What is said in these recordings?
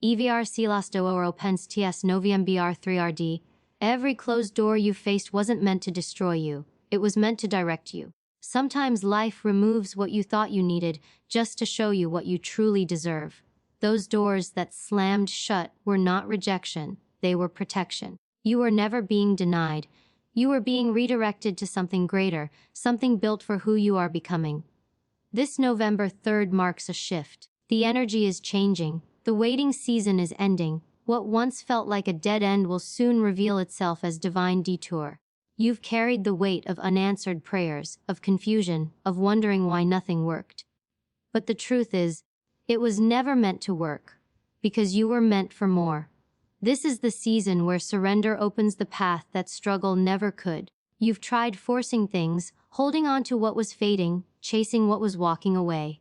EVR silas do oro pens ts noviembr 3rd. Every closed door you faced wasn't meant to destroy you, it was meant to direct you. Sometimes life removes what you thought you needed just to show you what you truly deserve. Those doors that slammed shut were not rejection, they were protection. You were never being denied. You were being redirected to something greater, something built for who you are becoming. This November 3rd marks a shift. The energy is changing. The waiting season is ending. What once felt like a dead end will soon reveal itself as divine detour. You've carried the weight of unanswered prayers, of confusion, of wondering why nothing worked. But the truth is, it was never meant to work, because you were meant for more. This is the season where surrender opens the path that struggle never could. You've tried forcing things, holding on to what was fading, chasing what was walking away.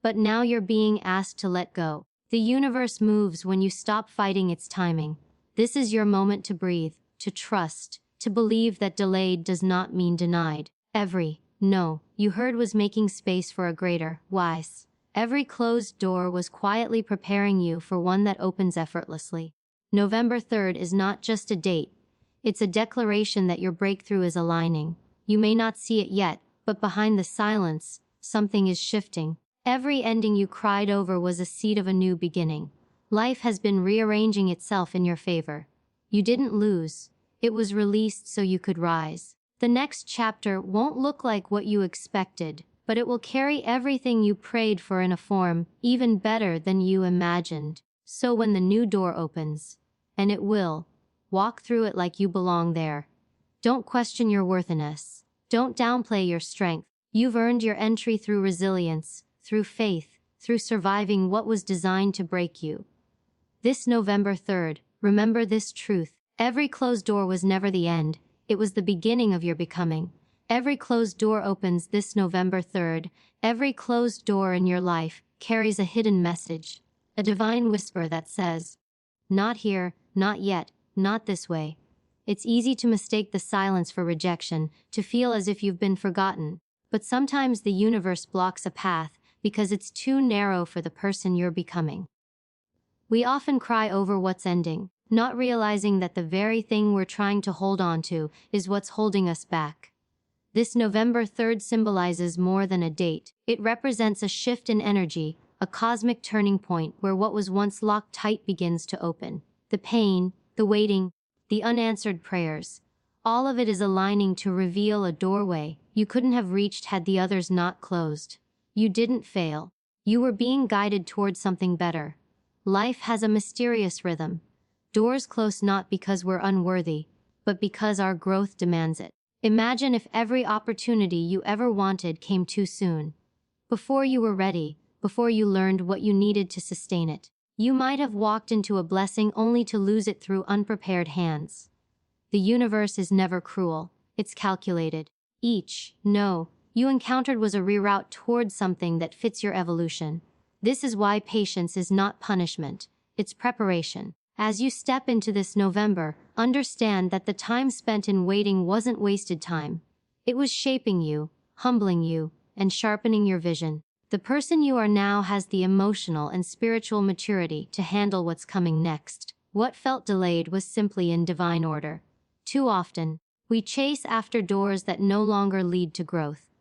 But now you're being asked to let go. The universe moves when you stop fighting its timing. This is your moment to breathe, to trust, to believe that delayed does not mean denied. Every no you heard was making space for a greater, wise. Every closed door was quietly preparing you for one that opens effortlessly. November 3rd is not just a date. It's a declaration that your breakthrough is aligning. You may not see it yet, but behind the silence, something is shifting. Every ending you cried over was a seed of a new beginning. Life has been rearranging itself in your favor. You didn't lose. It was released so you could rise. The next chapter won't look like what you expected, but it will carry everything you prayed for in a form even better than you imagined. So when the new door opens, and it will, walk through it like you belong there. Don't question your worthiness. Don't downplay your strength. You've earned your entry through resilience, through faith, through surviving what was designed to break you. This November 3rd, remember this truth. Every closed door was never the end. It was the beginning of your becoming. Every closed door opens this November 3rd. Every closed door in your life carries a hidden message, a divine whisper that says, not here, not yet, not this way. It's easy to mistake the silence for rejection, to feel as if you've been forgotten. But sometimes the universe blocks a path because it's too narrow for the person you're becoming. We often cry over what's ending, not realizing that the very thing we're trying to hold on to is what's holding us back. This November 3rd symbolizes more than a date. It represents a shift in energy, a cosmic turning point where what was once locked tight begins to open. The pain, the waiting, the unanswered prayers, all of it is aligning to reveal a doorway you couldn't have reached had the others not closed. You didn't fail. You were being guided towards something better. Life has a mysterious rhythm. Doors close not because we're unworthy, but because our growth demands it. Imagine if every opportunity you ever wanted came too soon. Before you were ready, before you learned what you needed to sustain it. You might have walked into a blessing only to lose it through unprepared hands. The universe is never cruel. It's calculated. Each no you encountered was a reroute towards something that fits your evolution. This is why patience is not punishment. It's preparation. As you step into this November, understand that the time spent in waiting wasn't wasted time. It was shaping you, humbling you, and sharpening your vision. The person you are now has the emotional and spiritual maturity to handle what's coming next. What felt delayed was simply in divine order. Too often, we chase after doors that no longer lead to growth.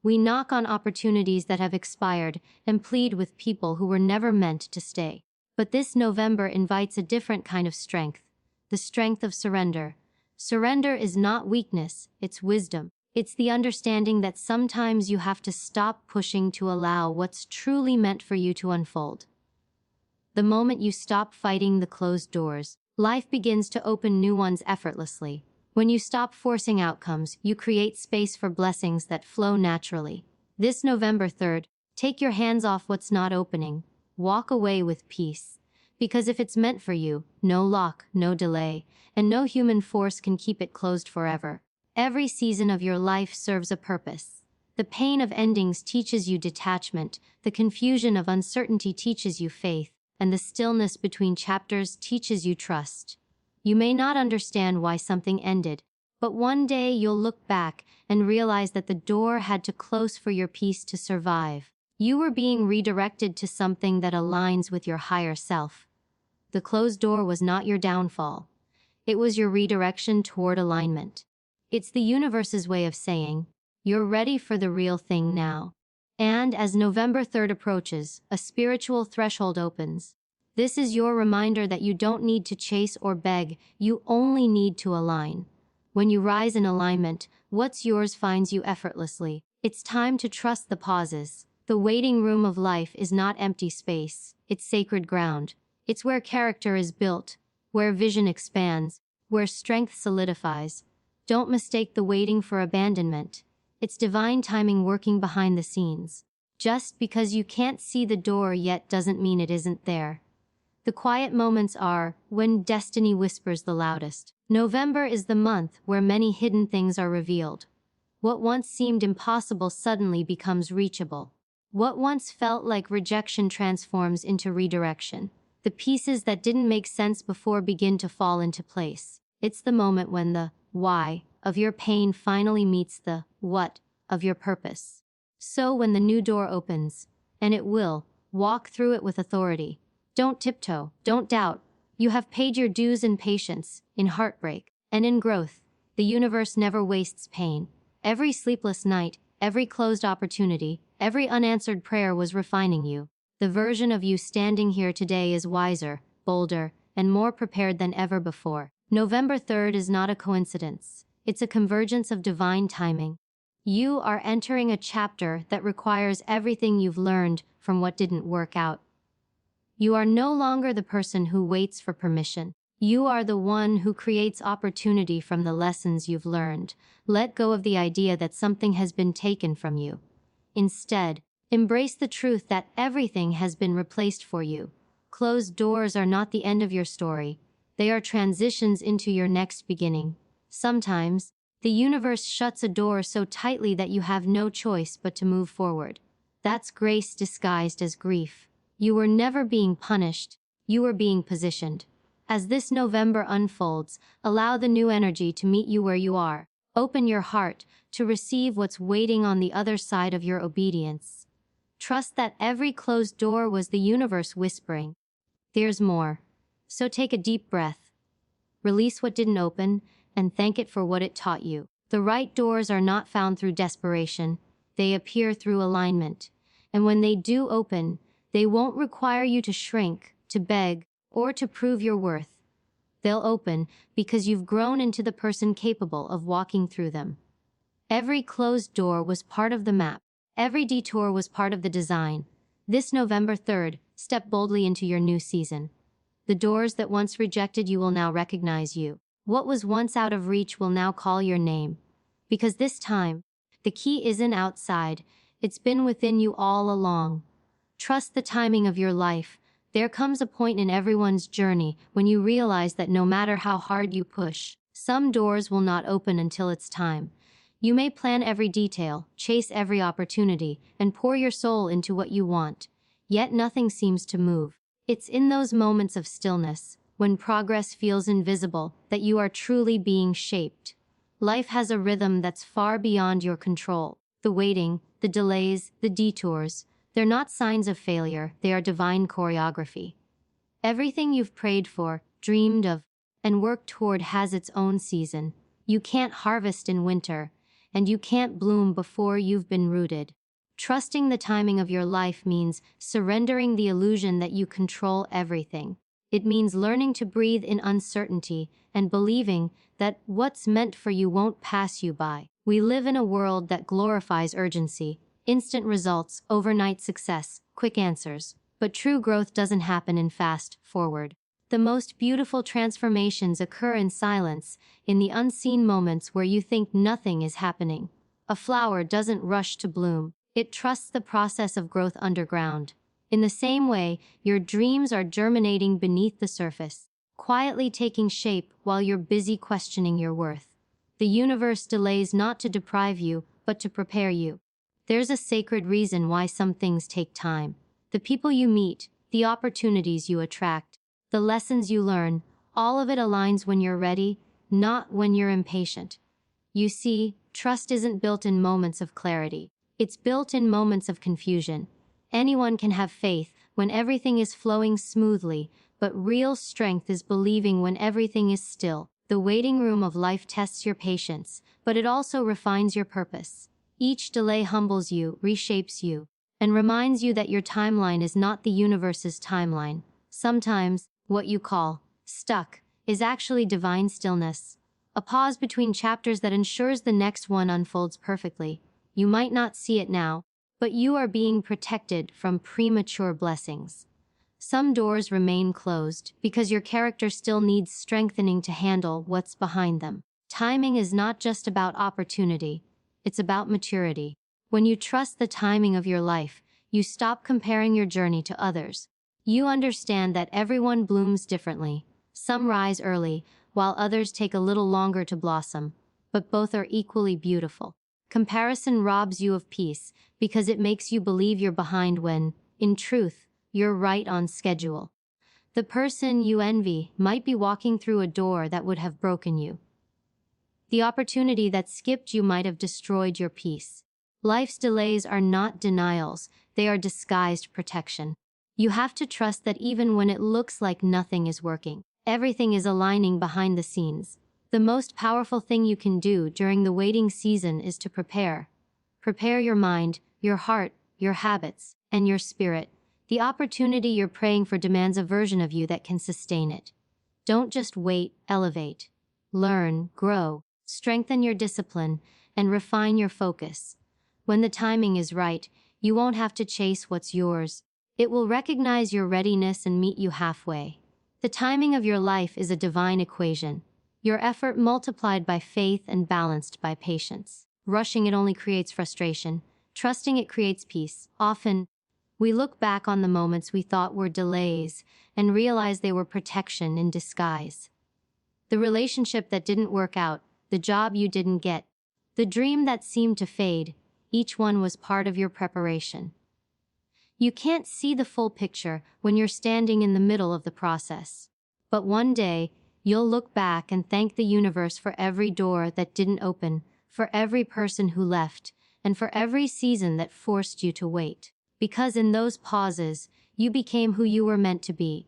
We knock on opportunities that have expired and plead with people who were never meant to stay. But this November invites a different kind of strength, the strength of surrender. Surrender is not weakness, it's wisdom. It's the understanding that sometimes you have to stop pushing to allow what's truly meant for you to unfold. The moment you stop fighting the closed doors, life begins to open new ones effortlessly. When you stop forcing outcomes, you create space for blessings that flow naturally. This November 3rd, take your hands off what's not opening. Walk away with peace. Because if it's meant for you, no lock, no delay, and no human force can keep it closed forever. Every season of your life serves a purpose. The pain of endings teaches you detachment, the confusion of uncertainty teaches you faith, and the stillness between chapters teaches you trust. You may not understand why something ended, but one day you'll look back and realize that the door had to close for your peace to survive. You were being redirected to something that aligns with your higher self. The closed door was not your downfall. It was your redirection toward alignment. It's the universe's way of saying, you're ready for the real thing now. And as November 3rd approaches, a spiritual threshold opens. This is your reminder that you don't need to chase or beg, you only need to align. When you rise in alignment, what's yours finds you effortlessly. It's time to trust the pauses. The waiting room of life is not empty space, it's sacred ground. It's where character is built, where vision expands, where strength solidifies. Don't mistake the waiting for abandonment. It's divine timing working behind the scenes. Just because you can't see the door yet doesn't mean it isn't there. The quiet moments are when destiny whispers the loudest. November is the month where many hidden things are revealed. What once seemed impossible suddenly becomes reachable. What once felt like rejection transforms into redirection. The pieces that didn't make sense before begin to fall into place. It's the moment when the why of your pain finally meets the what of your purpose. So when the new door opens, and it will, walk through it with authority. Don't tiptoe, don't doubt. You have paid your dues in patience, in heartbreak, and in growth. The universe never wastes pain. Every sleepless night, every closed opportunity, every unanswered prayer was refining you. The version of you standing here today is wiser, bolder, and more prepared than ever before. November 3rd is not a coincidence. It's a convergence of divine timing. You are entering a chapter that requires everything you've learned from what didn't work out. You are no longer the person who waits for permission. You are the one who creates opportunity from the lessons you've learned. Let go of the idea that something has been taken from you. Instead, embrace the truth that everything has been replaced for you. Closed doors are not the end of your story. They are transitions into your next beginning. Sometimes, the universe shuts a door so tightly that you have no choice but to move forward. That's grace disguised as grief. You were never being punished, you were being positioned. As this November unfolds, allow the new energy to meet you where you are. Open your heart to receive what's waiting on the other side of your obedience. Trust that every closed door was the universe whispering, there's more. So take a deep breath. Release what didn't open, and thank it for what it taught you. The right doors are not found through desperation, they appear through alignment. And when they do open, they won't require you to shrink, to beg, or to prove your worth. They'll open because you've grown into the person capable of walking through them. Every closed door was part of the map. Every detour was part of the design. This November 3rd, step boldly into your new season. The doors that once rejected you will now recognize you. What was once out of reach will now call your name. Because this time, the key isn't outside, it's been within you all along. Trust the timing of your life. There comes a point in everyone's journey when you realize that no matter how hard you push, some doors will not open until it's time. You may plan every detail, chase every opportunity, and pour your soul into what you want, yet nothing seems to move. It's in those moments of stillness, when progress feels invisible, that you are truly being shaped. Life has a rhythm that's far beyond your control. The waiting, the delays, the detours, they're not signs of failure, they are divine choreography. Everything you've prayed for, dreamed of, and worked toward has its own season. You can't harvest in winter, and you can't bloom before you've been rooted. Trusting the timing of your life means surrendering the illusion that you control everything. It means learning to breathe in uncertainty and believing that what's meant for you won't pass you by. We live in a world that glorifies urgency, instant results, overnight success, quick answers. But true growth doesn't happen in fast forward. The most beautiful transformations occur in silence, in the unseen moments where you think nothing is happening. A flower doesn't rush to bloom. It trusts the process of growth underground. In the same way, your dreams are germinating beneath the surface, quietly taking shape while you're busy questioning your worth. The universe delays not to deprive you, but to prepare you. There's a sacred reason why some things take time. The people you meet, the opportunities you attract, the lessons you learn, all of it aligns when you're ready, not when you're impatient. You see, trust isn't built in moments of clarity. It's built in moments of confusion. Anyone can have faith when everything is flowing smoothly, but real strength is believing when everything is still. The waiting room of life tests your patience, but it also refines your purpose. Each delay humbles you, reshapes you, and reminds you that your timeline is not the universe's timeline. Sometimes, what you call stuck is actually divine stillness, a pause between chapters that ensures the next one unfolds perfectly. You might not see it now, but you are being protected from premature blessings. Some doors remain closed because your character still needs strengthening to handle what's behind them. Timing is not just about opportunity, it's about maturity. When you trust the timing of your life, you stop comparing your journey to others. You understand that everyone blooms differently. Some rise early, while others take a little longer to blossom, but both are equally beautiful. Comparison robs you of peace because it makes you believe you're behind when, in truth, you're right on schedule. The person you envy might be walking through a door that would have broken you. The opportunity that skipped you might have destroyed your peace. Life's delays are not denials, they are disguised protection. You have to trust that even when it looks like nothing is working, everything is aligning behind the scenes. The most powerful thing you can do during the waiting season is to prepare. Prepare your mind, your heart, your habits, and your spirit. The opportunity you're praying for demands a version of you that can sustain it. Don't just wait, elevate. Learn, grow, strengthen your discipline, and refine your focus. When the timing is right, you won't have to chase what's yours. It will recognize your readiness and meet you halfway. The timing of your life is a divine equation. Your effort multiplied by faith and balanced by patience. Rushing it only creates frustration. Trusting it creates peace. Often, we look back on the moments we thought were delays and realize they were protection in disguise. The relationship that didn't work out, the job you didn't get, the dream that seemed to fade, each one was part of your preparation. You can't see the full picture when you're standing in the middle of the process. But one day, you'll look back and thank the universe for every door that didn't open, for every person who left, and for every season that forced you to wait. Because in those pauses, you became who you were meant to be.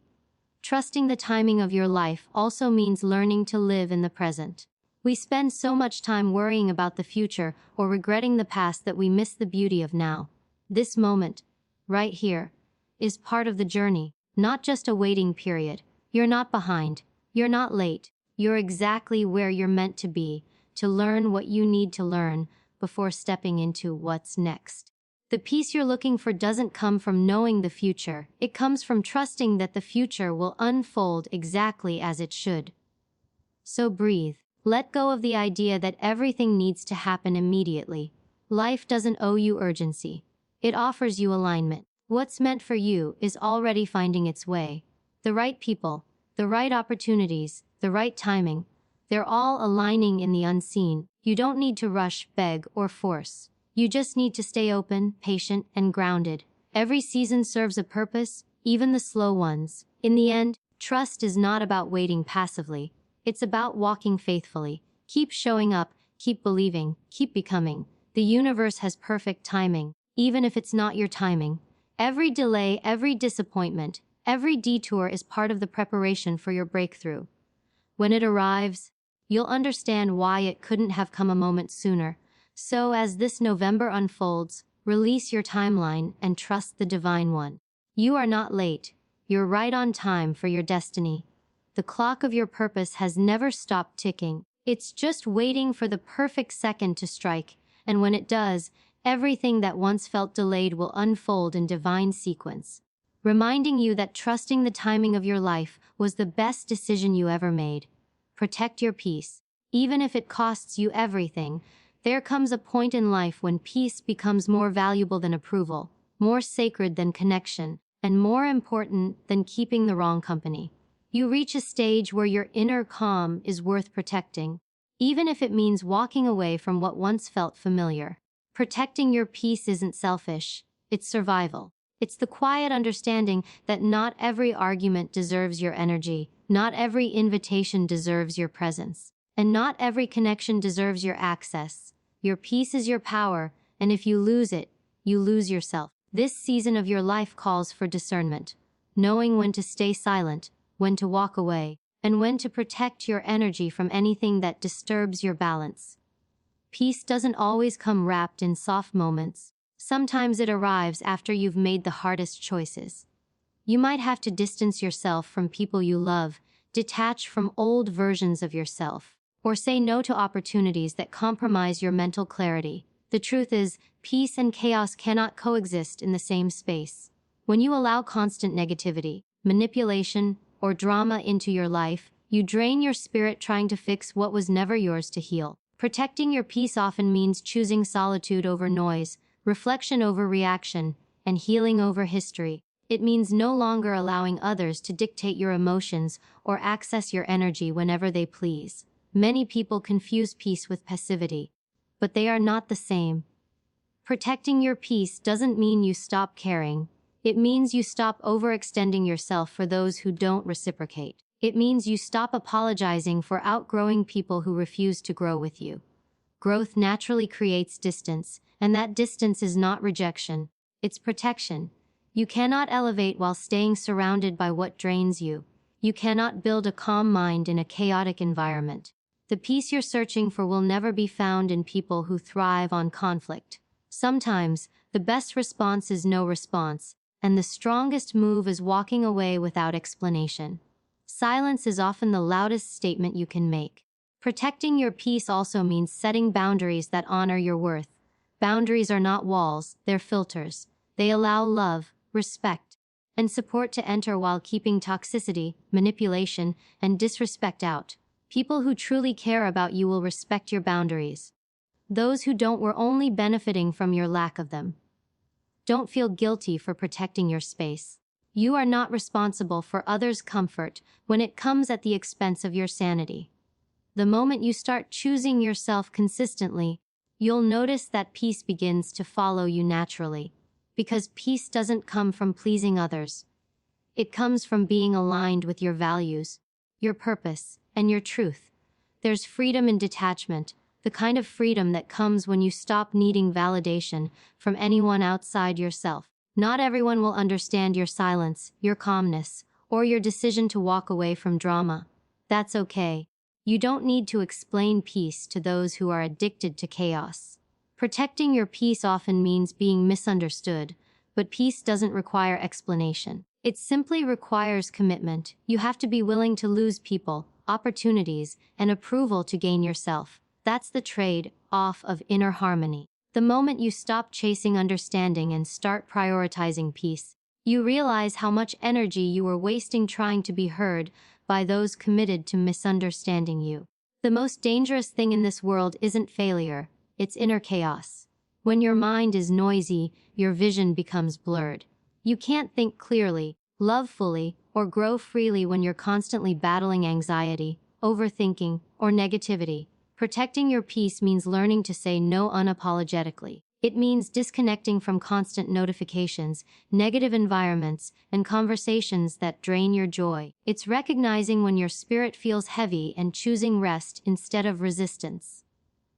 Trusting the timing of your life also means learning to live in the present. We spend so much time worrying about the future or regretting the past that we miss the beauty of now. This moment, right here, is part of the journey, not just a waiting period. You're not behind. You're not late. You're exactly where you're meant to be, to learn what you need to learn before stepping into what's next. The peace you're looking for doesn't come from knowing the future. It comes from trusting that the future will unfold exactly as it should. So breathe. Let go of the idea that everything needs to happen immediately. Life doesn't owe you urgency. It offers you alignment. What's meant for you is already finding its way. The right people, the right opportunities, the right timing, they're all aligning in the unseen. You don't need to rush, beg, or force. You just need to stay open, patient, and grounded. Every season serves a purpose, even the slow ones. In the end, trust is not about waiting passively. It's about walking faithfully. Keep showing up, keep believing, keep becoming. The universe has perfect timing, even if it's not your timing. Every delay, every disappointment, every detour is part of the preparation for your breakthrough. When it arrives, you'll understand why it couldn't have come a moment sooner. So as this November unfolds, release your timeline and trust the Divine One. You are not late. You're right on time for your destiny. The clock of your purpose has never stopped ticking. It's just waiting for the perfect second to strike, and when it does, everything that once felt delayed will unfold in divine sequence, reminding you that trusting the timing of your life was the best decision you ever made. Protect your peace. Even if it costs you everything, there comes a point in life when peace becomes more valuable than approval, more sacred than connection, and more important than keeping the wrong company. You reach a stage where your inner calm is worth protecting, even if it means walking away from what once felt familiar. Protecting your peace isn't selfish, it's survival. It's the quiet understanding that not every argument deserves your energy, not every invitation deserves your presence, and not every connection deserves your access. Your peace is your power, and if you lose it, you lose yourself. This season of your life calls for discernment, knowing when to stay silent, when to walk away, and when to protect your energy from anything that disturbs your balance. Peace doesn't always come wrapped in soft moments. Sometimes it arrives after you've made the hardest choices. You might have to distance yourself from people you love, detach from old versions of yourself, or say no to opportunities that compromise your mental clarity. The truth is, peace and chaos cannot coexist in the same space. When you allow constant negativity, manipulation, or drama into your life, you drain your spirit trying to fix what was never yours to heal. Protecting your peace often means choosing solitude over noise, reflection over reaction, and healing over history. It means no longer allowing others to dictate your emotions or access your energy whenever they please. Many people confuse peace with passivity, but they are not the same. Protecting your peace doesn't mean you stop caring. It means you stop overextending yourself for those who don't reciprocate. It means you stop apologizing for outgrowing people who refuse to grow with you. Growth naturally creates distance, and that distance is not rejection, it's protection. You cannot elevate while staying surrounded by what drains you. You cannot build a calm mind in a chaotic environment. The peace you're searching for will never be found in people who thrive on conflict. Sometimes, the best response is no response, and the strongest move is walking away without explanation. Silence is often the loudest statement you can make. Protecting your peace also means setting boundaries that honor your worth. Boundaries are not walls, they're filters. They allow love, respect, and support to enter while keeping toxicity, manipulation, and disrespect out. People who truly care about you will respect your boundaries. Those who don't were only benefiting from your lack of them. Don't feel guilty for protecting your space. You are not responsible for others' comfort when it comes at the expense of your sanity. The moment you start choosing yourself consistently, you'll notice that peace begins to follow you naturally. Because peace doesn't come from pleasing others. It comes from being aligned with your values, your purpose, and your truth. There's freedom in detachment, the kind of freedom that comes when you stop needing validation from anyone outside yourself. Not everyone will understand your silence, your calmness, or your decision to walk away from drama. That's okay. You don't need to explain peace to those who are addicted to chaos. Protecting your peace often means being misunderstood, but peace doesn't require explanation. It simply requires commitment. You have to be willing to lose people, opportunities, and approval to gain yourself. That's the trade-off of inner harmony. The moment you stop chasing understanding and start prioritizing peace, you realize how much energy you were wasting trying to be heard by those committed to misunderstanding you. The most dangerous thing in this world isn't failure, it's inner chaos. When your mind is noisy, your vision becomes blurred. You can't think clearly, love fully, or grow freely when you're constantly battling anxiety, overthinking, or negativity. Protecting your peace means learning to say no unapologetically. It means disconnecting from constant notifications, negative environments, and conversations that drain your joy. It's recognizing when your spirit feels heavy and choosing rest instead of resistance.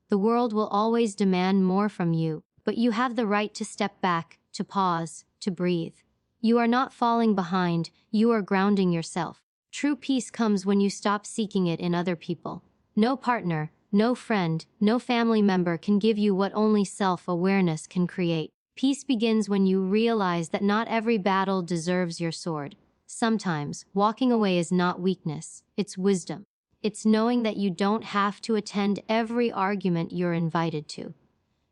The world will always demand more from you, but you have the right to step back, to pause, to breathe. You are not falling behind, you are grounding yourself. True peace comes when you stop seeking it in other people. No partner, no friend, no family member can give you what only self-awareness can create. Peace begins when you realize that not every battle deserves your sword. Sometimes, walking away is not weakness, it's wisdom. It's knowing that you don't have to attend every argument you're invited to.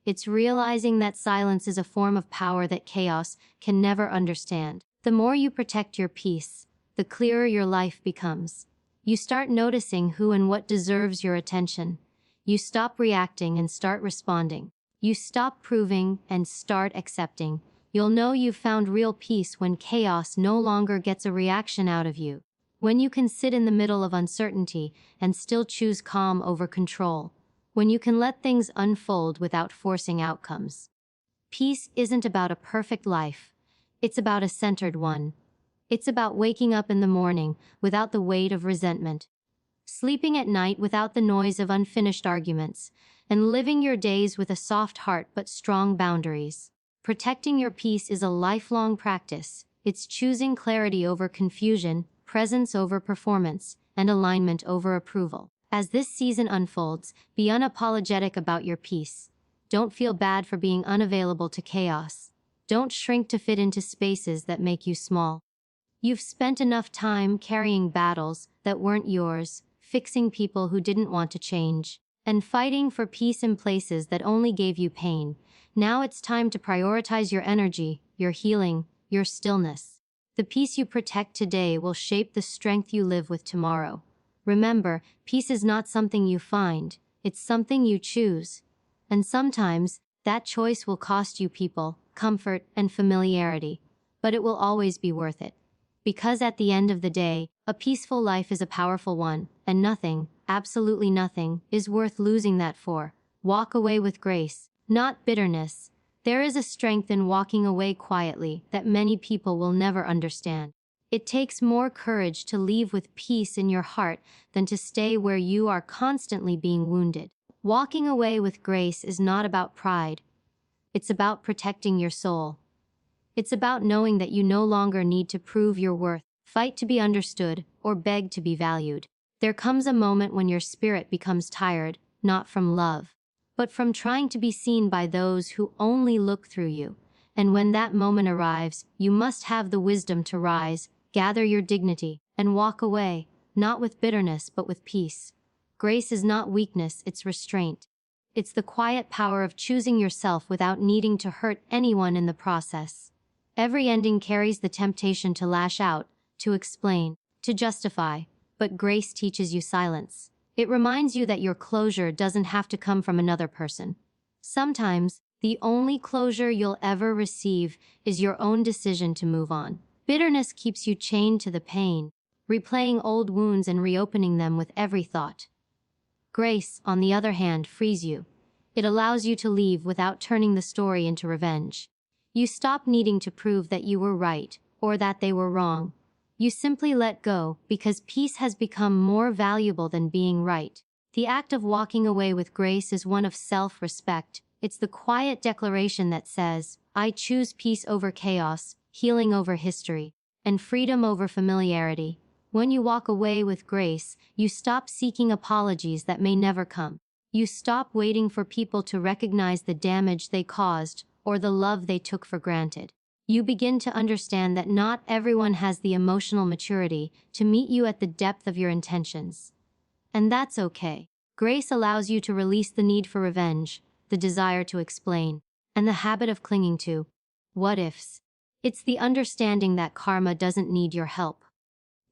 It's realizing that silence is a form of power that chaos can never understand. The more you protect your peace, the clearer your life becomes. You start noticing who and what deserves your attention. You stop reacting and start responding. You stop proving and start accepting. You'll know you've found real peace when chaos no longer gets a reaction out of you. When you can sit in the middle of uncertainty and still choose calm over control. When you can let things unfold without forcing outcomes. Peace isn't about a perfect life. It's about a centered one. It's about waking up in the morning without the weight of resentment. Sleeping at night without the noise of unfinished arguments, and living your days with a soft heart but strong boundaries. Protecting your peace is a lifelong practice. It's choosing clarity over confusion, presence over performance, and alignment over approval. As this season unfolds, be unapologetic about your peace. Don't feel bad for being unavailable to chaos. Don't shrink to fit into spaces that make you small. You've spent enough time carrying battles that weren't yours, fixing people who didn't want to change, and fighting for peace in places that only gave you pain. Now it's time to prioritize your energy, your healing, your stillness. The peace you protect today will shape the strength you live with tomorrow. Remember, peace is not something you find, it's something you choose. And sometimes, that choice will cost you people, comfort, and familiarity. But it will always be worth it. Because at the end of the day, a peaceful life is a powerful one, and nothing, absolutely nothing, is worth losing that for. Walk away with grace, not bitterness. There is a strength in walking away quietly that many people will never understand. It takes more courage to leave with peace in your heart than to stay where you are constantly being wounded. Walking away with grace is not about pride. It's about protecting your soul. It's about knowing that you no longer need to prove your worth, fight to be understood, or beg to be valued. There comes a moment when your spirit becomes tired, not from love, but from trying to be seen by those who only look through you. And when that moment arrives, you must have the wisdom to rise, gather your dignity, and walk away, not with bitterness but with peace. Grace is not weakness, it's restraint. It's the quiet power of choosing yourself without needing to hurt anyone in the process. Every ending carries the temptation to lash out, to explain, to justify, but grace teaches you silence. It reminds you that your closure doesn't have to come from another person. Sometimes, the only closure you'll ever receive is your own decision to move on. Bitterness keeps you chained to the pain, replaying old wounds and reopening them with every thought. Grace, on the other hand, frees you. It allows you to leave without turning the story into revenge. You stop needing to prove that you were right, or that they were wrong. You simply let go, because peace has become more valuable than being right. The act of walking away with grace is one of self-respect. It's the quiet declaration that says, I choose peace over chaos, healing over history, and freedom over familiarity. When you walk away with grace, you stop seeking apologies that may never come. You stop waiting for people to recognize the damage they caused, or the love they took for granted. You begin to understand that not everyone has the emotional maturity to meet you at the depth of your intentions. And that's okay. Grace allows you to release the need for revenge, the desire to explain, and the habit of clinging to what-ifs. It's the understanding that karma doesn't need your help.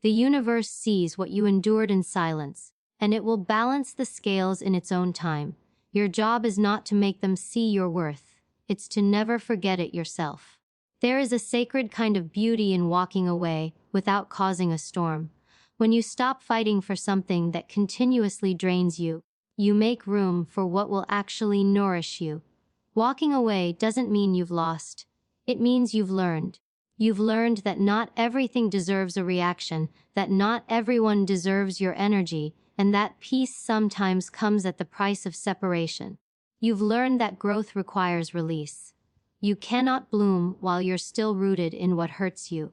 The universe sees what you endured in silence, and it will balance the scales in its own time. Your job is not to make them see your worth. It's to never forget it yourself. There is a sacred kind of beauty in walking away without causing a storm. When you stop fighting for something that continuously drains you, you make room for what will actually nourish you. Walking away doesn't mean you've lost. It means you've learned. You've learned that not everything deserves a reaction, that not everyone deserves your energy, and that peace sometimes comes at the price of separation. You've learned that growth requires release. You cannot bloom while you're still rooted in what hurts you.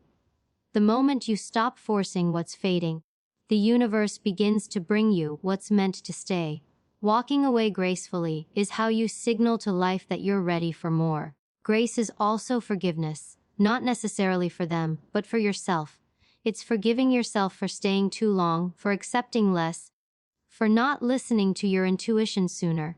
The moment you stop forcing what's fading, the universe begins to bring you what's meant to stay. Walking away gracefully is how you signal to life that you're ready for more. Grace is also forgiveness, not necessarily for them, but for yourself. It's forgiving yourself for staying too long, for accepting less, for not listening to your intuition sooner.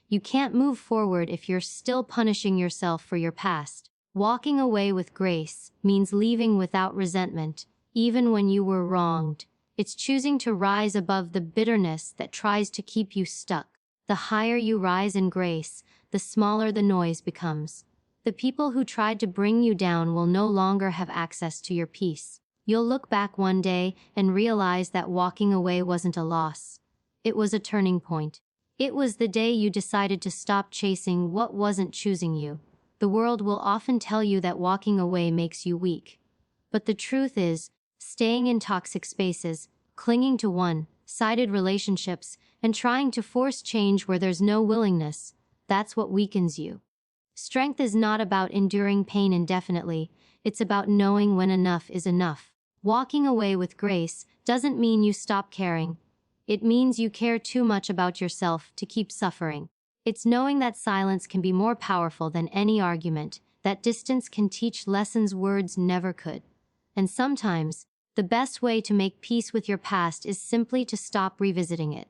You can't move forward if you're still punishing yourself for your past. Walking away with grace means leaving without resentment, even when you were wronged. It's choosing to rise above the bitterness that tries to keep you stuck. The higher you rise in grace, the smaller the noise becomes. The people who tried to bring you down will no longer have access to your peace. You'll look back one day and realize that walking away wasn't a loss. It was a turning point. It was the day you decided to stop chasing what wasn't choosing you. The world will often tell you that walking away makes you weak. But the truth is, staying in toxic spaces, clinging to one-sided relationships, and trying to force change where there's no willingness, that's what weakens you. Strength is not about enduring pain indefinitely, it's about knowing when enough is enough. Walking away with grace doesn't mean you stop caring. It means you care too much about yourself to keep suffering. It's knowing that silence can be more powerful than any argument, that distance can teach lessons words never could. And sometimes, the best way to make peace with your past is simply to stop revisiting it.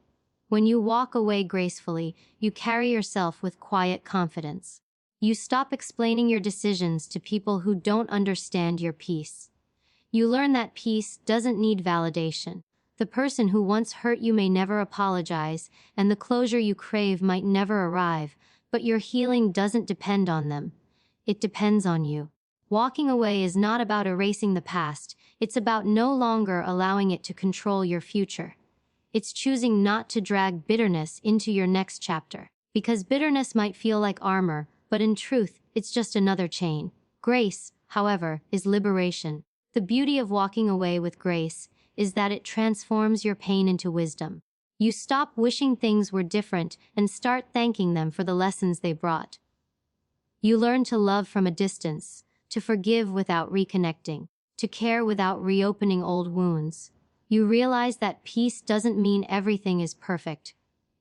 When you walk away gracefully, you carry yourself with quiet confidence. You stop explaining your decisions to people who don't understand your peace. You learn that peace doesn't need validation. The person who once hurt you may never apologize, and the closure you crave might never arrive, but your healing doesn't depend on them. It depends on you. Walking away is not about erasing the past, it's about no longer allowing it to control your future. It's choosing not to drag bitterness into your next chapter. Because bitterness might feel like armor, but in truth, it's just another chain. Grace, however, is liberation. The beauty of walking away with grace is that it transforms your pain into wisdom. You stop wishing things were different and start thanking them for the lessons they brought. You learn to love from a distance, to forgive without reconnecting, to care without reopening old wounds. You realize that peace doesn't mean everything is perfect.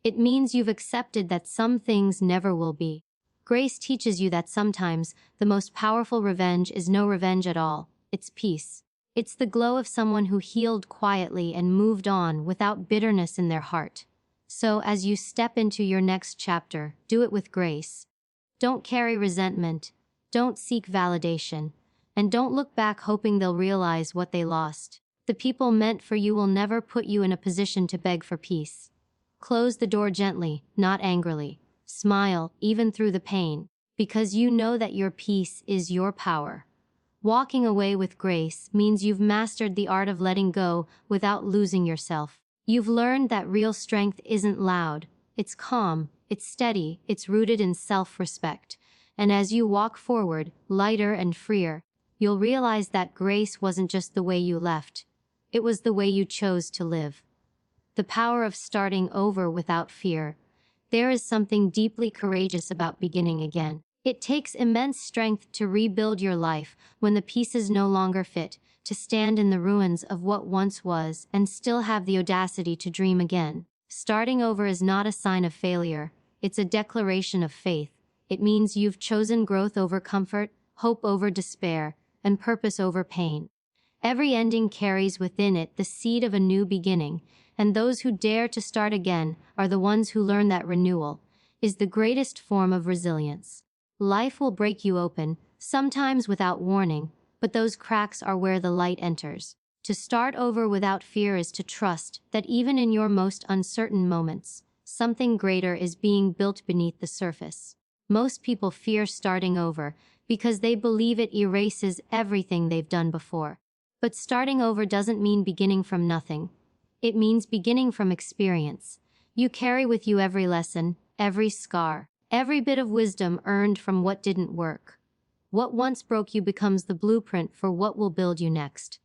It means you've accepted that some things never will be. Grace teaches you that sometimes the most powerful revenge is no revenge at all, it's peace. It's the glow of someone who healed quietly and moved on without bitterness in their heart. So as you step into your next chapter, do it with grace. Don't carry resentment, don't seek validation, and don't look back hoping they'll realize what they lost. The people meant for you will never put you in a position to beg for peace. Close the door gently, not angrily. Smile, even through the pain, because you know that your peace is your power. Walking away with grace means you've mastered the art of letting go without losing yourself. You've learned that real strength isn't loud, it's calm, it's steady, it's rooted in self-respect. And as you walk forward, lighter and freer, you'll realize that grace wasn't just the way you left, it was the way you chose to live. The power of starting over without fear. There is something deeply courageous about beginning again. It takes immense strength to rebuild your life when the pieces no longer fit, to stand in the ruins of what once was and still have the audacity to dream again. Starting over is not a sign of failure, it's a declaration of faith. It means you've chosen growth over comfort, hope over despair, and purpose over pain. Every ending carries within it the seed of a new beginning, and those who dare to start again are the ones who learn that renewal is the greatest form of resilience. Life will break you open, sometimes without warning, but those cracks are where the light enters. To start over without fear is to trust that even in your most uncertain moments, something greater is being built beneath the surface. Most people fear starting over because they believe it erases everything they've done before. But starting over doesn't mean beginning from nothing. It means beginning from experience. You carry with you every lesson, every scar, every bit of wisdom earned from what didn't work. What once broke you becomes the blueprint for what will build you next.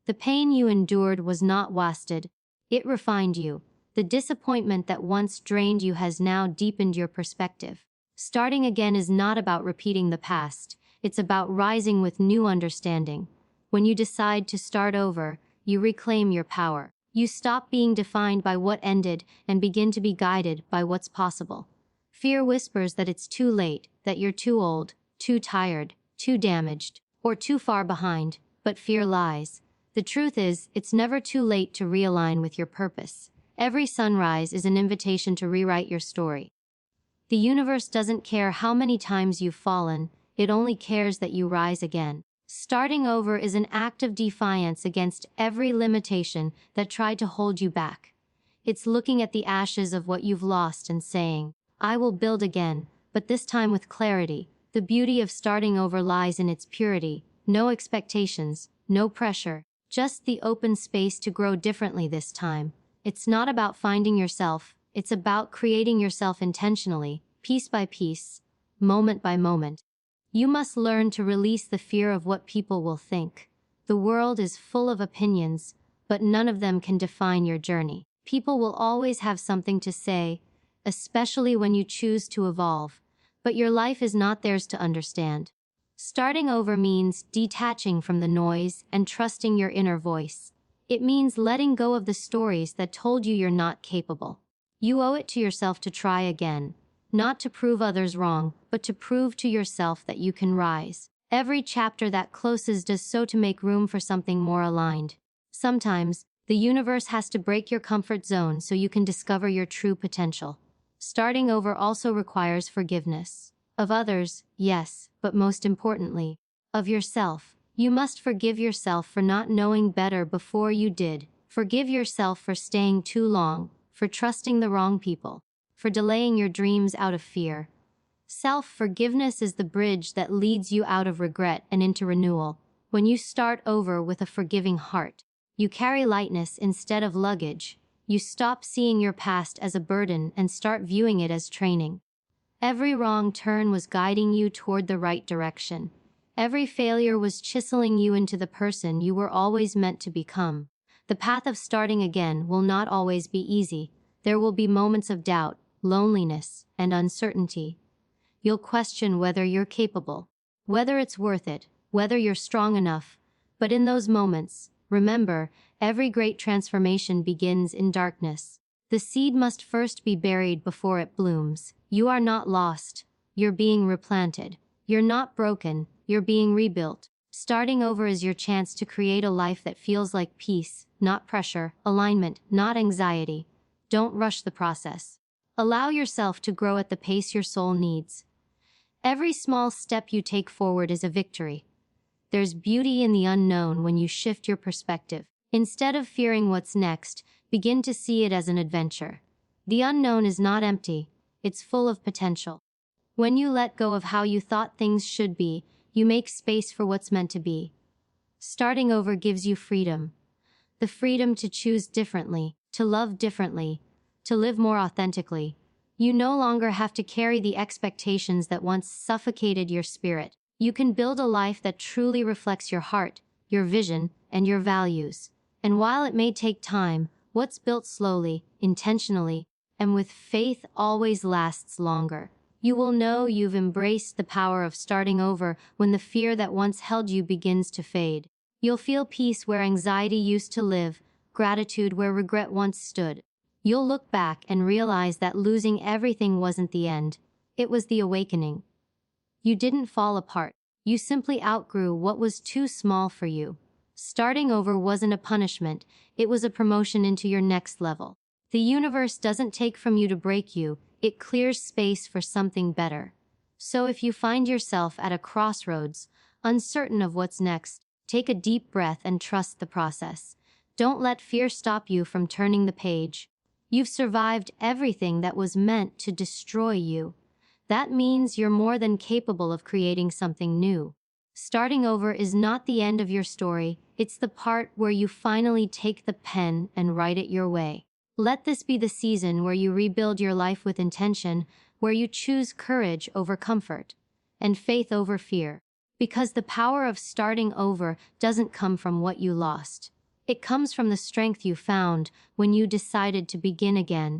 The pain you endured was not wasted. It refined you. The disappointment that once drained you has now deepened your perspective. Starting again is not about repeating the past. It's about rising with new understanding. When you decide to start over, you reclaim your power. You stop being defined by what ended and begin to be guided by what's possible. Fear whispers that it's too late, that you're too old, too tired, too damaged, or too far behind, but fear lies. The truth is, it's never too late to realign with your purpose. Every sunrise is an invitation to rewrite your story. The universe doesn't care how many times you've fallen, it only cares that you rise again. Starting over is an act of defiance against every limitation that tried to hold you back. It's looking at the ashes of what you've lost and saying, I will build again, but this time with clarity. The beauty of starting over lies in its purity. No expectations, no pressure, just the open space to grow differently this time. It's not about finding yourself, it's about creating yourself intentionally, piece by piece, moment by moment. You must learn to release the fear of what people will think. The world is full of opinions, but none of them can define your journey. People will always have something to say, especially when you choose to evolve, but your life is not theirs to understand. Starting over means detaching from the noise and trusting your inner voice. It means letting go of the stories that told you you're not capable. You owe it to yourself to try again, not to prove others wrong, but to prove to yourself that you can rise. Every chapter that closes does so to make room for something more aligned. Sometimes, the universe has to break your comfort zone so you can discover your true potential. Starting over also requires forgiveness. Of others, yes, but most importantly, of yourself. You must forgive yourself for not knowing better before you did. Forgive yourself for staying too long, for trusting the wrong people, for delaying your dreams out of fear. Self-forgiveness is the bridge that leads you out of regret and into renewal. When you start over with a forgiving heart, you carry lightness instead of luggage. You stop seeing your past as a burden and start viewing it as training. Every wrong turn was guiding you toward the right direction. Every failure was chiseling you into the person you were always meant to become. The path of starting again will not always be easy. There will be moments of doubt, loneliness, and uncertainty. You'll question whether you're capable, whether it's worth it, whether you're strong enough. But in those moments, remember, every great transformation begins in darkness. The seed must first be buried before it blooms. You are not lost. You're being replanted. You're not broken. You're being rebuilt. Starting over is your chance to create a life that feels like peace, not pressure, alignment, not anxiety. Don't rush the process. Allow yourself to grow at the pace your soul needs. Every small step you take forward is a victory. There's beauty in the unknown when you shift your perspective. Instead of fearing what's next, begin to see it as an adventure. The unknown is not empty, it's full of potential. When you let go of how you thought things should be, you make space for what's meant to be. Starting over gives you freedom. The freedom to choose differently, to love differently, to live more authentically. You no longer have to carry the expectations that once suffocated your spirit. You can build a life that truly reflects your heart, your vision, and your values. And while it may take time, what's built slowly, intentionally, and with faith always lasts longer. You will know you've embraced the power of starting over when the fear that once held you begins to fade. You'll feel peace where anxiety used to live, gratitude where regret once stood. You'll look back and realize that losing everything wasn't the end. It was the awakening. You didn't fall apart. You simply outgrew what was too small for you. Starting over wasn't a punishment, it was a promotion into your next level. The universe doesn't take from you to break you, it clears space for something better. So if you find yourself at a crossroads, uncertain of what's next, take a deep breath and trust the process. Don't let fear stop you from turning the page. You've survived everything that was meant to destroy you. That means you're more than capable of creating something new. Starting over is not the end of your story, it's the part where you finally take the pen and write it your way. Let this be the season where you rebuild your life with intention, where you choose courage over comfort, and faith over fear. Because the power of starting over doesn't come from what you lost. It comes from the strength you found when you decided to begin again.